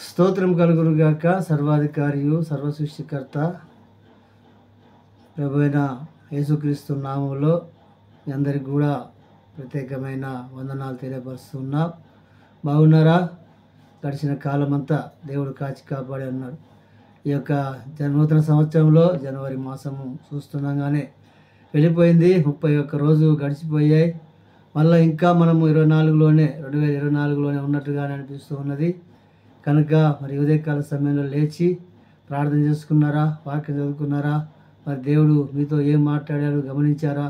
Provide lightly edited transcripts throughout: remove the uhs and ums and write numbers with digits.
స్తోత్రం కలుగునుగాక. సర్వాధికారియు సర్వసృష్టికర్త ప్రభువైన యేసుక్రీస్తు నామములో మీ అందరికి కూడా ప్రత్యేకమైన వందనాలు తెలియపరుస్తున్నా. బాగున్నారా? గడిచిన కాలమంతా దేవుడు కాచి కాపాడి అన్నాడు. ఈ యొక్క నూతన సంవత్సరంలో జనవరి మాసము చూస్తుండగానే వెళ్ళిపోయింది. 31 రోజు గడిచిపోయాయి. మళ్ళీ ఇంకా మనము 2024లోనే ఉన్నట్టుగానే అనిపిస్తూ ఉన్నది. కనుక మరి ఉదయకాల సమయంలో లేచి ప్రార్థన చేసుకున్నారా? వాక్యం చదువుకున్నారా? మరి దేవుడు మీతో ఏం మాట్లాడారు గమనించారా?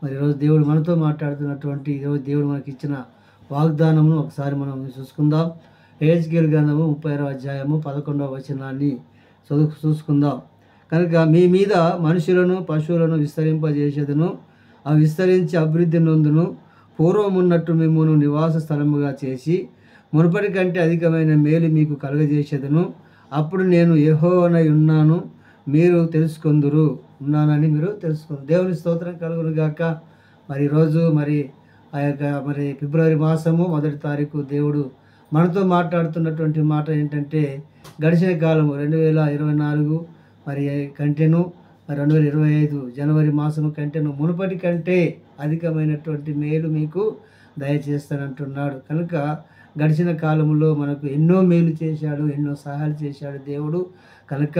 మరి ఈరోజు దేవుడు మనతో మాట్లాడుతున్నటువంటి ఈరోజు దేవుడు మనకి ఇచ్చిన వాగ్దానమును ఒకసారి మనం చూసుకుందాం. యెహెజ్కేలు గ్రంథము 30వ అధ్యాయము 11వ వచనాన్ని చూసుకుందాం. కనుక మీ మీద మనుషులను పశువులను విస్తరింపజేసేదను, అవి విస్తరించి అభివృద్ధి నొందును. పూర్వమున్నట్టు మిమ్మును నివాస స్థలముగా చేసి మునుపటి కంటే అధికమైన మేలు మీకు కలుగజేసేదను. అప్పుడు నేను యెహోవానై ఉన్నాను మీరు తెలుసుకొందురు. ఉన్నానని మీరు తెలుసుకుందరు. దేవుని స్తోత్రం కలుగును గాక. మరి ఈరోజు ఆ యొక్క ఫిబ్రవరి మాసము 1వ తారీఖు దేవుడు మనతో మాట్లాడుతున్నటువంటి మాట ఏంటంటే, గడిచిన కాలము 2024 కంటేను 2025 జనవరి మాసము కంటేను మునుపటి కంటే అధికమైనటువంటి మేలు మీకు దయచేస్తానంటున్నాడు. కనుక గడిచిన కాలంలో మనకు ఎన్నో మేలు చేశాడు, ఎన్నో సహాయాలు చేశాడు దేవుడు. కనుక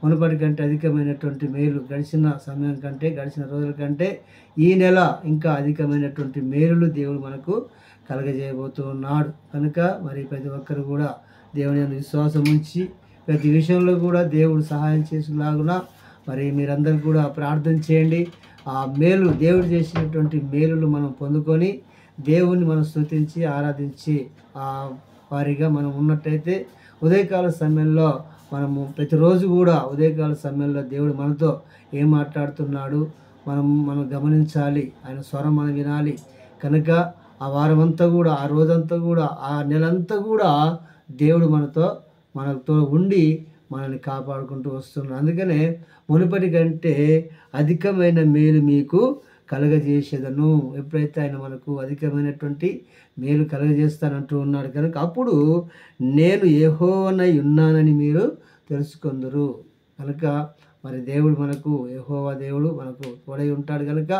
మునుపటి కంటే అధికమైనటువంటి మేలు గడిచిన సమయం కంటే, గడిచిన రోజుల కంటే ఈ నెల ఇంకా అధికమైనటువంటి మేలులు దేవుడు మనకు కలగజేయబోతూ ఉన్నాడు. కనుక ప్రతి ఒక్కరు కూడా దేవుని యందు విశ్వాసం ఉంచి ప్రతి విషయంలో కూడా దేవుడు సహాయం చేసేలాగున మీరందరూ కూడా ప్రార్థన చేయండి. ఆ మేలు దేవుడు చేసినటువంటి మేలులు మనం పొందుకొని దేవుణ్ణి మనం స్తుతించి ఆరాధించి వారిగా మనం ఉన్నట్టయితే ఉదయకాల సమయంలో మనము ప్రతిరోజు కూడా ఉదయకాల సమయంలో దేవుడు మనతో ఏం మాట్లాడుతున్నాడు మనం గమనించాలి. ఆయన స్వరం మనం వినాలి. కనుక ఆ వారం అంతా కూడా, ఆ రోజంతా కూడా, ఆ నెలంతా కూడా దేవుడు మనతో ఉండి మనల్ని కాపాడుకుంటూ వస్తున్నాడు. అందుకనే మునుపటి కంటే అధికమైన మేలు మీకు కలగజేసేదను. ఎప్పుడైతే ఆయన మనకు అధికమైనటువంటి మేలు కలగజేస్తానంటూ ఉన్నాడు కనుక అప్పుడు నేను యెహోవానై ఉన్నానని మీరు తెలుసుకొందురు. కనుక దేవుడు మనకు యెహోవా దేవుడు మనకు తోడై ఉంటాడు. కనుక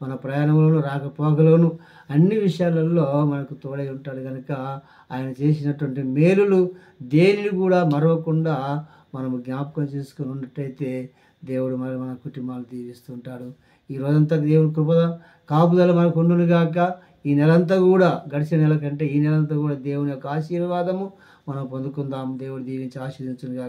మన ప్రయాణంలోను రాకపోకలోను అన్ని విషయాలలో మనకు తోడై ఉంటాడు. కనుక ఆయన చేసినటువంటి మేలులు దేనిని కూడా మరవకుండా మనము జ్ఞాపకం చేసుకుని ఉన్నట్టయితే దేవుడు మన కుటుంబాలు దీవిస్తుంటాడు. ఈ రోజంతా దేవుని కృప కాపుదల మనకు ఉండును గాక. ఈ నెలంతా కూడా, గడిచిన నెల కంటే ఈ నెలంతా కూడా దేవుని యొక్క ఆశీర్వాదము మనం పొందుకుందాం. దేవుడు దీవించి ఆశీర్వదించును గాక.